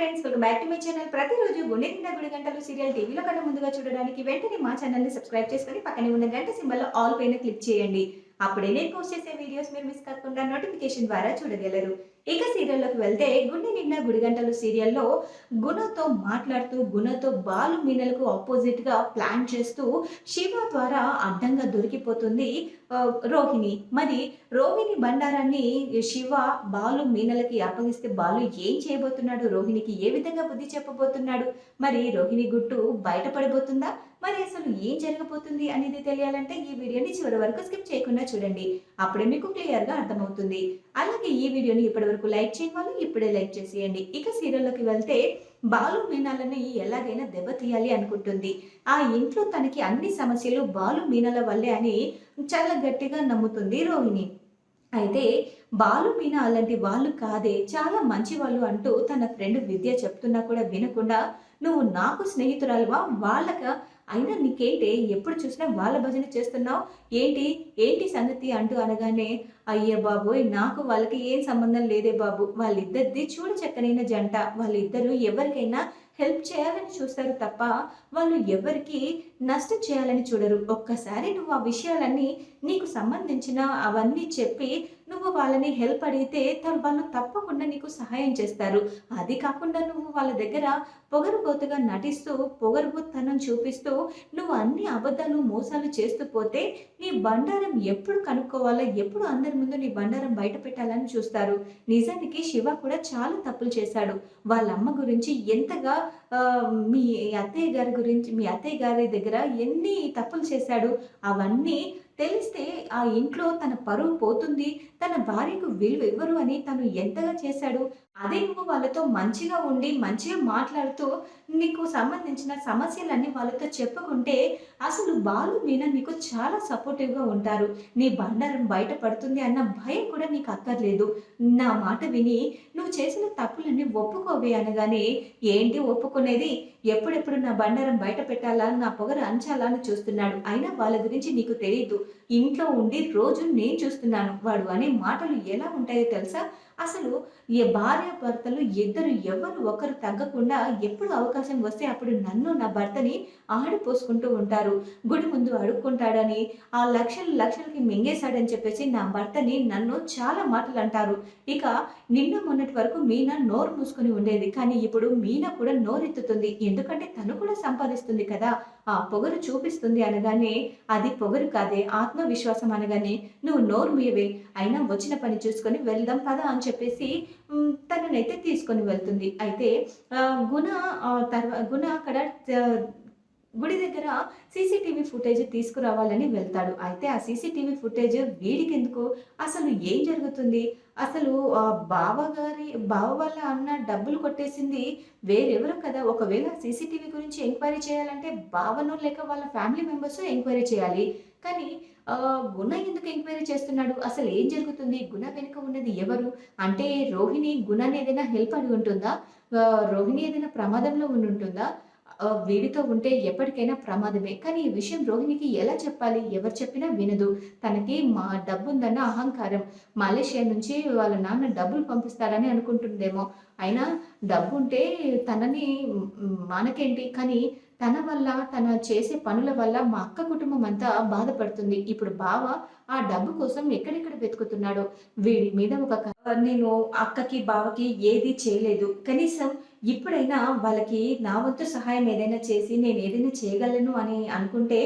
Friends, welcome back to my channel. ప్రతిరోజు గుండె నిండా గుడి గంటలు సీరియల్ టీవీలో కన్నా ముందుగా చూడడానికి వెంటనే మా ఛానల్ని సబ్స్క్రైబ్ చేసుకొని పక్కనే ఉన్న గంట సింబల్లో ఆల్ పైన క్లిక్ చేయండి. అప్పుడే నేను పోస్ట్ చేసే వీడియోస్ మీరు మిస్ కాకుండా నోటిఫికేషన్ ద్వారా చూడగలరు. ఇక సీరియల్లోకి వెళ్తే గుండె నిండా గుడి గంటలు సీరియల్లో గుణతో మాట్లాడుతూ గుణతో బాలు మీనలకు ఆపోజిట్ గా ప్లాన్ చేస్తూ శివ ద్వారా అడ్డంగా దొరికిపోతుంది రోహిణి. మరి రోహిణి బండారాన్ని శివ బాలు మీనలకి అప్పగిస్తే బాలు ఏం చేయబోతున్నాడు, రోహిణికి ఏ విధంగా బుద్ధి చెప్పబోతున్నాడు, మరి రోహిణి గుట్టు బయటపడిపోతుందా, మరి అసలు ఏం జరగబోతుంది అనేది తెలియాలంటే ఈ వీడియోని చివరి వరకు స్కిప్ చేయకుండా చూడండి. అప్పుడే మీకు క్లియర్ గా అర్థమవుతుంది. అలాగే ఈ వీడియోని ఇప్పటి వరకు లైక్ చేయని వాళ్ళు ఇప్పుడే లైక్ చేసేయండి. ఇక సీరియల్లోకి వెళ్తే బాలు మీనాలని ఎలాగైనా దెబ్బతీయాలి అనుకుంటుంది. ఆ ఇంట్లో తనకి అన్ని సమస్యలు బాలు మీనాల వల్లే అని చాలా గట్టిగా నమ్ముతుంది రోహిణి. అయితే బాలు మీనా అలాంటి వాళ్ళు కాదే, చాలా మంచి వాళ్ళు అంటూ తన ఫ్రెండ్ విద్య చెప్తున్నా కూడా వినకుండా నువ్వు నాకు స్నేహితురాలువా, వాళ్ళక అయినా నీకేంటి ఎప్పుడు చూసినా వాళ్ళ భజన చేస్తున్నావు, ఏంటి ఏంటి సంగతి అంటూ అనగానే అయ్యే బాబోయ్, నాకు వాళ్ళకి ఏం సంబంధం లేదే బాబు, వాళ్ళిద్దరిది చూడ చక్కనైన జంట, వాళ్ళిద్దరూ ఎవరికైనా హెల్ప్ చేయాలని చూస్తారు తప్ప వాళ్ళు ఎవరికి నష్టం చేయాలని చూడరు. ఒక్కసారి నువ్వు ఆ విషయాలన్నీ నీకు సంబంధించిన అవన్నీ చెప్పి నువ్వు వాళ్ళని హెల్ప్ అడిగితే వాళ్ళు తప్పకుండా నీకు సహాయం చేస్తారు. అది కాకుండా నువ్వు వాళ్ళ దగ్గర పొగరుబోతుగా నటిస్తూ పొగరుబోతనం చూపిస్తూ నువ్వు అన్ని అబద్ధాలు మోసాలు చేస్తూ పోతే నీ బండారం ఎప్పుడు కనుక్కోవాలో, ఎప్పుడు అందరి ముందు నీ బండారం బయట పెట్టాలని చూస్తారు. నిజానికి శివ కూడా చాలా తప్పులు చేశాడు. వాళ్ళ అమ్మ గురించి ఎంతగా మీ అత్తయ్య గారి గురించి, మీ అత్తయ్య గారి దగ్గర ఎన్ని తప్పులు చేశాడు, అవన్నీ తెలిస్తే ఆ ఇంట్లో తన పరువు పోతుంది, తన భార్యకు విలువ ఇవ్వరు అని తను ఎంతగా చేశాడు. అదే నువ్వు వాళ్ళతో మంచిగా ఉండి మంచిగా మాట్లాడుతూ నీకు సంబంధించిన సమస్యలన్నీ వాళ్ళతో చెప్పుకుంటే అసలు బాలు మీనా నీకు చాలా సపోర్టివ్గా ఉంటారు. నీ బండారం బయటపడుతుంది అన్న భయం కూడా నీకు అక్కర్లేదు. నా మాట విని నువ్వు చేసిన తప్పులన్నీ ఒప్పుకోవే అనగానే ఏంటి ఒప్పుకునేది, ఎప్పుడెప్పుడు నా బండారం బయట పెట్టాలా, నా పొగరు అంచాలా అని చూస్తున్నాడు. అయినా వాళ్ళ గురించి నీకు తెలియదు. ఇంట్లో ఉండి రోజు నేను చూస్తున్నాను. వాడు అనే మాటలు ఎలా ఉంటాయో తెలుసా? అసలు ఈ భార్యాభర్తలు ఇద్దరు ఎవరు ఒకరు తగ్గకుండా ఎప్పుడు అవకాశం వస్తే అప్పుడు నన్ను నా భర్తని ఆడిపోసుకుంటూ ఉంటారు. గుడి ముందు అడుక్కుంటాడని, ఆ లక్షలు లక్షలకి మింగేశాడని చెప్పేసి నా భర్తని నన్ను చాలా మాటలు అంటారు. ఇక నిన్న మొన్నటి వరకు మీనా నోరు మూసుకొని ఉండేది, కానీ ఇప్పుడు మీనా కూడా నోరెత్తుతుంది. ఎందుకంటే తను కూడా సంపాదిస్తుంది కదా, ఆ పొగరు చూపిస్తుంది అనగానే అది పొగరు కాదే, ఆత్మవిశ్వాసం అనగానే నువ్వు నోరు మీయవే, అయినా వచ్చిన పని చూసుకొని వెళ్దాం పద అని చెప్పేసి తననైతే తీసుకొని వెళ్తుంది. అయితే గుణ అక్కడ గుడి దగ్గర సీసీటీవీ ఫుటేజ్ తీసుకురావాలని వెళ్తాడు. అయితే ఆ సీసీటీవీ ఫుటేజ్ వీడికెందుకు, అసలు ఏం జరుగుతుంది, అసలు బావ వాళ్ళ అన్న డబ్బులు కొట్టేసింది వేరెవరు కదా. ఒకవేళ సీసీటీవీ గురించి ఎంక్వైరీ చేయాలంటే బావను లేక వాళ్ళ ఫ్యామిలీ మెంబర్స్ ఎంక్వైరీ చేయాలి. కానీ గుణ ఎందుకు ఎంక్వైరీ చేస్తున్నాడు, అసలు ఏం జరుగుతుంది, గుణ వెనుక ఉన్నది ఎవరు, అంటే రోహిణి గుణని ఏదైనా హెల్ప్ అడిగి ఉంటుందా, రోహిణి ఏదైనా ప్రమాదంలో ఉండి ఉంటుందా, వీడితో ఉంటే ఎప్పటికైనా ప్రమాదమే. కానీ ఈ విషయం రోహిణికి ఎలా చెప్పాలి, ఎవరు చెప్పినా వినదు. తనకి మా డబ్బు ఉందన్న అహంకారం, మలేషియా నుంచి వాళ్ళ నాన్న డబ్బులు పంపిస్తారని అనుకుంటుందేమో. అయినా డబ్బు ఉంటే తనని మనకేంటి, కానీ తన వల్ల తన చేసే పనుల వల్ల మా అక్క కుటుంబం అంతా బాధపడుతుంది. ఇప్పుడు బావ ఆ డబ్బు కోసం ఎక్కడెక్కడ వెతుకుతున్నాడో, వీడి మీద నేను అక్కకి బావకి ఏది చేయలేదు, కనీసం ఇప్పుడైనా వాళ్ళకి నా వంతు సహాయం ఏదైనా చేసి నేను ఏదైనా చేయగలను అని అనుకుంటే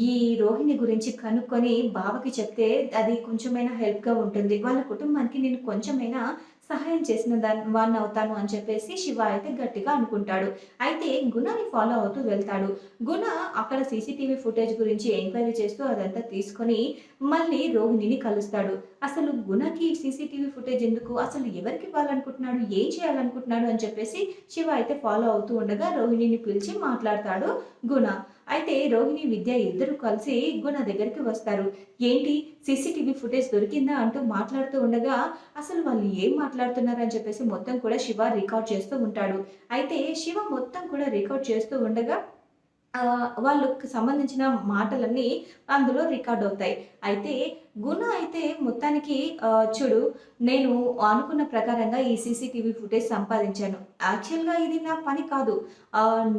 ఈ రోహిణి గురించి కనుక్కొని బావకి చెప్తే అది కొంచెమైనా హెల్ప్గా ఉంటుంది. వాళ్ళ కుటుంబానికి నేను కొంచెమైనా సహాయం చేసిన వాడిని అవుతాను అని చెప్పేసి శివ అయితే గట్టిగా అనుకుంటాడు. అయితే గుణని ఫాలో అవుతూ వెళ్తాడు. గుణ అక్కడ సీసీటీవీ ఫుటేజ్ గురించి ఎంక్వైరీ చేస్తూ అదంతా తీసుకొని మళ్ళీ రోహిణిని కలుస్తాడు. అసలు గుణకి సీసీటీవీ ఫుటేజ్ ఎందుకు, అసలు ఎవరికి ఇవ్వాలనుకుంటున్నాడు, ఏం చేయాలనుకుంటున్నాడు అని చెప్పేసి శివ అయితే ఫాలో అవుతూ ఉండగా రోహిణిని పిలిచి మాట్లాడతాడు గుణ. అయితే రోహిణి విద్య ఇద్దరు కలిసి గుణ దగ్గరికి వస్తారు. ఏంటి సీసీటీవీ ఫుటేజ్ దొరికిందా అంటూ మాట్లాడుతూ ఉండగా అసలు వాళ్ళు ఏం మాట్లాడుతున్నారు అని చెప్పేసి మొత్తం కూడా శివ రికార్డ్ చేస్తూ ఉంటాడు. అయితే శివ మొత్తం కూడా రికార్డ్ చేస్తూ ఉండగా వాళ్ళకి సంబంధించిన మాటలన్నీ అందులో రికార్డ్ అవుతాయి. అయితే గుణ అయితే మొత్తానికి చూడు, నేను అనుకున్న ప్రకారంగా ఈ సీసీటీవీ ఫుటేజ్ సంపాదించాను. యాక్చువల్‌గా ఇది నా పని కాదు.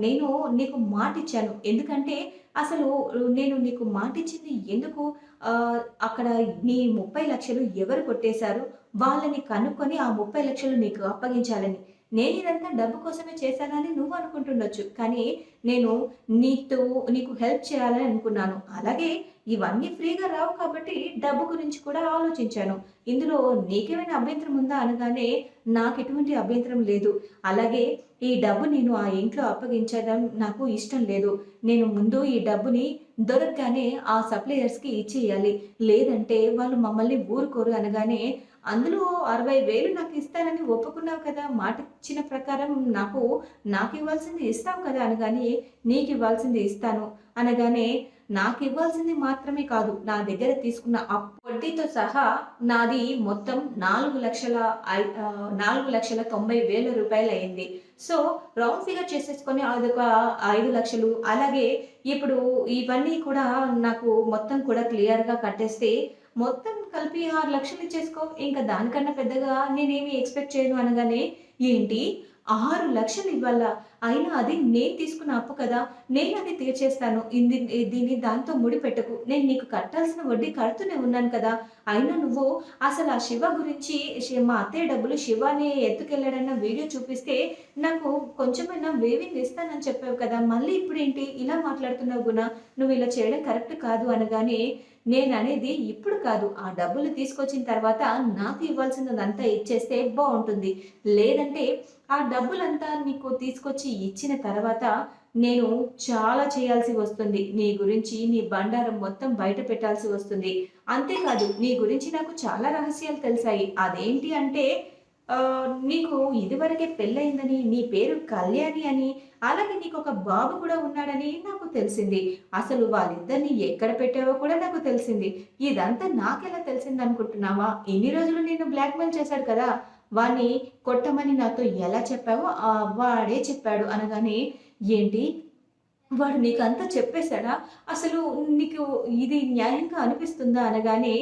నేను నీకు మాటిచ్చాను. ఎందుకంటే అసలు నేను నీకు మాటిచ్చింది ఎందుకు? ఆహ్, అక్కడ నీ 30,00,000 ఎవరు కొట్టేశారు? వాళ్ళని కనుక్కొని ఆ 30,00,000 నీకు అప్పగించాలని. నేనిదంతా డబ్బు కోసమే చేశానని నువ్వు అనుకుంటుండొచ్చు. కానీ నేను నీతో నీకు హెల్ప్ చేయాలని అనుకున్నాను. అలాగే ఇవన్నీ ఫ్రీగా రావు కాబట్టి డబ్బు గురించి కూడా ఆలోచించాను. ఇందులో నీకేమైనా అభ్యంతరం ఉందా అనగానే నాకెటువంటి అభ్యంతరం లేదు. అలాగే ఈ డబ్బు నేను ఆ ఇంట్లో అప్పగించడం నాకు ఇష్టం లేదు. నేను ముందు ఈ డబ్బుని దొరకగానే ఆ సప్లయర్స్‌కి ఇచ్చేయాలి. లేదంటే వాళ్ళు మమ్మల్ని ఊరుకోరు అనగానే అందులో 60,000 నాకిస్తానని ఒప్పుకున్నావు కదా! మాటిచ్చిన ప్రకారం నాకివ్వాల్సింది ఇస్తావు కదా! అనగానే, నీకివ్వాల్సింది ఇస్తాను అనగానే, నాకివ్వాల్సింది మాత్రమే కాదు, నా దగ్గర తీసుకున్న వడ్డీతో సహా నాది మొత్తం 4,90,000 రూపాయలయింది. సో, రౌండ్ ఫిగర్ చేసేసుకొని అదొక 5,00,000 అలాగే ఇప్పుడు ఇవన్నీ కూడా నాకు మొత్తం కూడా క్లియర్‌గా కట్టేస్తే మొత్తం కలిపి 6,00,000 ఇచ్చేసుకో. ఇంక దానికన్నా పెద్దగా నేనేమి ఎక్స్‌పెక్ట్ చేయను అనగానే, ఏంటి 6,00,000 ఇవ్వాలా? అయినా అది నేను తీసుకున్న అప్పు కదా! నేనది తీర్చేస్తాను. దీన్ని దాంతో ముడిపెట్టకు. నేను నీకు కట్టాల్సిన వడ్డీ కడుతూనే ఉన్నాను కదా! అయినా నువ్వు అసలు ఆ శివ గురించి మా అత్తయ్య డబ్బులు శివని ఎత్తుకెళ్ళాడన్న వీడియో చూపిస్తే నాకు కొంచెమైనా వేవింగ్ ఇస్తానని చెప్పావు కదా! మళ్ళీ ఇప్పుడేంటి ఇలా మాట్లాడుతున్నావు గుణ? నువ్వు ఇలా చేయడం కరెక్ట్ కాదు అనగానే నేననేది ఇప్పుడు కాదు. ఆ డబ్బులు తీసుకొచ్చిన తర్వాత నాకు ఇవ్వాల్సినదంతా ఇచ్చేస్తే బావుంటుంది. లేదంటే ఆ డబ్బులంతా నీకు తీసుకొచ్చి ఇచ్చిన తర్వాత నేను చాలా చేయాల్సి వస్తుంది. నీ గురించి నీ బండారం మొత్తం బయట పెట్టాల్సి వస్తుంది. అంతేకాదు నీ గురించి నాకు చాలా రహస్యాలు తెలిసాయి. అదేంటి అంటే నీకు ఇదివరకే పెళ్లయిందని, నీ పేరు కళ్యాణి అని, అలాగే నీకొక బాబు కూడా ఉన్నాడని నాకు తెలిసింది. అసలు వాళ్ళిద్దరిని ఎక్కడ పెట్టావో కూడా నాకు తెలిసింది. ఇదంతా నాకెలా తెలిసిందనుకుంటున్నావా? ఇన్ని రోజులు నిన్ను బ్లాక్‌మెయిల్ చేశాడు కదా! వాడిని కొట్టమని నాతో ఎలా చెప్పావో వాడే చెప్పాడు అనగానే, ఏంటి? వాడు నీకంతా చెప్పేసాడా? అసలు నీకు ఇది న్యాయంగా అనిపిస్తుందా? అనగానే,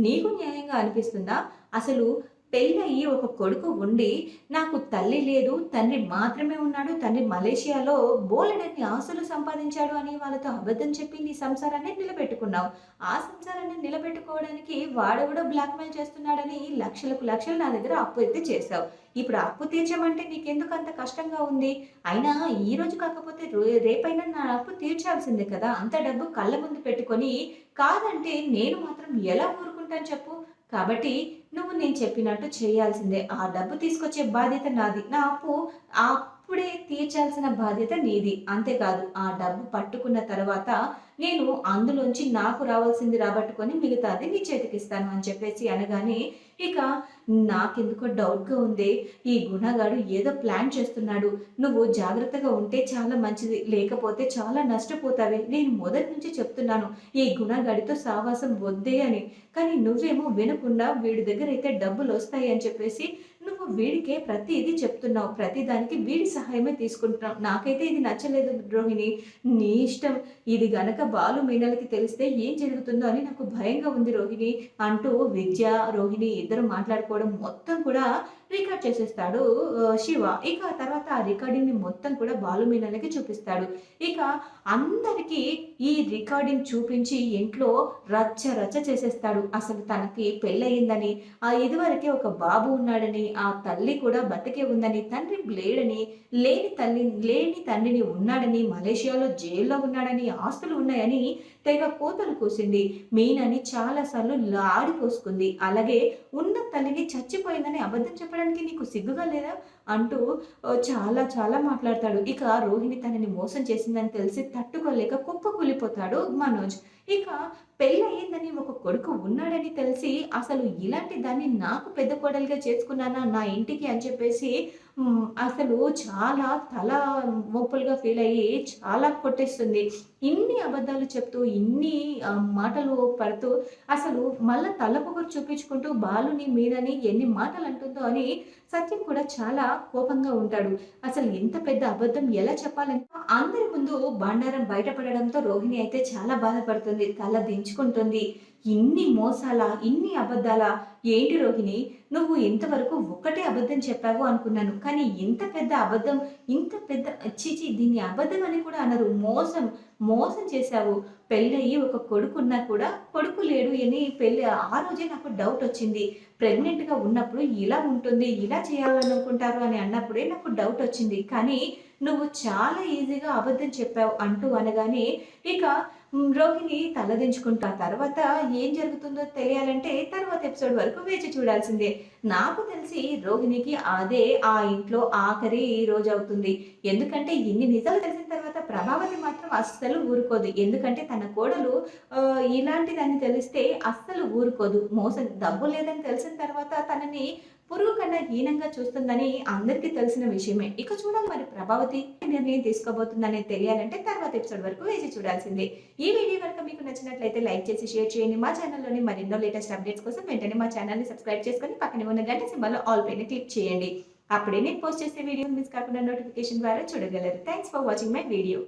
నీకు న్యాయంగా అనిపిస్తుందా? అసలు పెళ్ళయ్యి ఒక కొడుకు ఉండి, నాకు తల్లి లేదు, తండ్రి మాత్రమే ఉన్నాడు. తండ్రి మలేషియాలో బోలెడన్ని ఆస్తులు సంపాదించాడు అని వాళ్ళతో అబద్ధం చెప్పి నీ సంసారాన్ని నిలబెట్టుకున్నావు. ఆ సంసారాన్ని నిలబెట్టుకోవడానికి వాడెవడో బ్లాక్‌మెయిల్ చేస్తున్నాడని లక్షలకు లక్షలు నా దగ్గర అప్పు అయితే చేశావు. ఇప్పుడు ఆ అప్పు తీర్చమంటే నీకెందుకు అంత కష్టంగా ఉంది? అయినా ఈరోజు కాకపోతే రేపైనా నా అప్పు తీర్చాల్సిందే కదా! అంత డబ్బు కళ్ళ ముందు పెట్టుకొని కాదంటే నేను మాత్రం ఎలా ఊరుకుంటాను చెప్పు? కాబట్టి నువ్వు నేను చెప్పినట్టు చేయాల్సిందే. ఆ డబ్బు తీసుకొచ్చే బాధ్యత నాది. నా అప్పు అప్పుడే తీర్చాల్సిన బాధ్యత నీది. అంతేకాదు ఆ డబ్బు పట్టుకున్న తర్వాత నేను అందులోంచి నాకు రావాల్సింది రాబట్టుకొని మిగతాది నీ చేతికిస్తాను అని చెప్పేసి అనగానే, ఇక నాకెందుకో డౌట్‌గా ఉందే. ఈ గుణగాడు ఏదో ప్లాన్ చేస్తున్నాడు. నువ్వు జాగ్రత్తగా ఉంటే చాలా మంచిది. లేకపోతే చాలా నష్టపోతావే. నేను మొదటి నుంచి చెప్తున్నాను. ఈ గుణగాడితో సావాసం వద్దే అని. కానీ నువ్వేమో వినకుండా వీడి దగ్గరైతే డబ్బులొస్తాయి అని చెప్పేసి నువ్వు వీడికే ప్రతీది చెప్తున్నావు. ప్రతి దానికి వీడి సహాయమే తీసుకుంటున్నావు. నాకైతే ఇది నచ్చలేదు రోహిణి. నీ ఇష్టం. ఇది గనక బాలు, మీనలకి తెలిస్తే ఏం జరుగుతుందో అని నాకు భయంగా ఉంది రోహిణి అంటూ విద్య, రోహిణి ఇద్దరు మాట్లాడుకోవడం మొత్తం కూడా రికార్డ్ చేసేస్తాడు శివ. ఇక ఆ తర్వాత ఆ రికార్డింగ్‌ని మొత్తం కూడా బాలు, మీనలకి చూపిస్తాడు. ఇక అందరికీ ఈ రికార్డింగ్ చూపించి ఇంట్లో రచ్చ రచ్చ చేసేస్తాడు. అసలు తనకి పెళ్లయిందని, ఇదివరకే ఒక బాబు ఉన్నాడని, ఆ తల్లి కూడా బతికే ఉందని, తండ్రి లేడని, లేని తండ్రిని ఉన్నాడని, మలేషియాలో జైల్‌లో ఉన్నాడని, ఆస్తులు ఉన్నాయని తెగ కూతలు కూసింది. మీనని చాలా సార్లు లాడిపోసుకుంది. అలాగే ఉన్న తల్లిని చచ్చిపోయిందని అబద్ధం చెప్పడానికి నీకు సిగ్గుగా లేదా? అంటూ చాలా చాలా మాట్లాడతాడు. ఇక రోహిణి తనని మోసం చేసిందని తెలిసి తట్టుకోలేక కుప్పకూలిపోతాడు మనోజ్. ఇక పెళ్లయిందని ఒక కొడుకు ఉన్నాడని తెలిసి అసలు ఇలాంటి దాన్ని నాకు పెద్ద కోడలుగా చేసుకున్నానా నా ఇంటికి అని చెప్పేసి అసలు చాలా తల మోపులుగా ఫీల్ అయ్యి చాలా కొట్టేస్తుంది. ఇన్ని అబద్ధాలు చెప్తూ, ఇన్ని మాటలు పడుతూ అసలు మళ్ళా తల పొగరు చూపించుకుంటూ బాలుని, మీనని ఎన్ని మాటలు అంటుందో అని సత్యం కూడా చాలా కోపంగా ఉంటాడు. అసలు ఇంత పెద్ద అబద్ధం ఎలా చెప్పాలని అందరి ముందు బండారం బయటపడడంతో రోహిణి అయితే చాలా బాధపడుతుంది. తల దించుకుంటుంది. ఇన్ని మోసాలా? ఇన్ని అబద్ధాలా? ఏంటి రోహిణి, నువ్వు ఇంతవరకు ఒక్కటే అబద్ధం చెప్పావు అనుకున్నాను. కానీ ఇంత పెద్ద అబద్ధం, ఇంత పెద్ద ఛీ! ఛీ! దీన్ని అబద్ధం అని కూడా అనరు. మోసం చేశావు. పెళ్ళయ్యి ఒక కొడుకున్నా కూడా కొడుకు లేడు అని పెళ్లి ఆ రోజే నాకు డౌటొచ్చింది. ప్రెగ్నెంట్‌గా ఉన్నప్పుడు ఇలా ఉంటుంది, ఇలా చేయాలనుకుంటారు అని అన్నప్పుడే నాకు డౌటొచ్చింది. కానీ నువ్వు చాలా ఈజీగా అబద్ధం చెప్పావు అంటూ అనగానే ఇక రోహిణి తలదించుకుంటా. తర్వాత ఏం జరుగుతుందో తెలియాలంటే తర్వాత ఎపిసోడ్ వరకు వేచి చూడాల్సిందే. నాకు తెలిసి రోహిణికి అదే ఆ ఇంట్లో ఆఖరి రోజవుతుంది. ఎందుకంటే ఇన్ని నిజాలు తెలిసిన తర్వాత ప్రభావతి మాత్రం అస్సలు ఊరుకోదు. ఎందుకంటే తన కోడలు ఇలాంటిదని తెలిస్తే అస్సలు ఊరుకోదు. డబ్బు లేదని తెలిసిన తర్వాత తనని పురుగు కన్నా హీనంగా చూస్తుందని అందరికీ తెలిసిన విషయమే. ఇక చూడాలి మరి ప్రభావతి నిర్ణయం తీసుకోబోతుందనేది తెలియాలంటే తర్వాత ఎపిసోడ్ వరకు వేచి చూడాల్సిందే. ఈ వీడియో కనుక మీకు నచ్చినట్లయితే లైక్ చేసి షేర్ చేయండి. మా ఛానల్లోని మరెన్నో లేటెస్ట్ అప్డేట్స్ కోసం వెంటనే మా ఛానల్ని సబ్స్క్రైబ్ చేసుకొని పక్కనే ఉన్న గంట సింబల్లో ఆల్ పైన క్లిక్ చేయండి. అప్పుడే నేను పోస్ట్ చేసే వీడియో మిస్ కాకుండా నోటిఫికేషన్ ద్వారా చూడగలరు. Thanks for watching my video.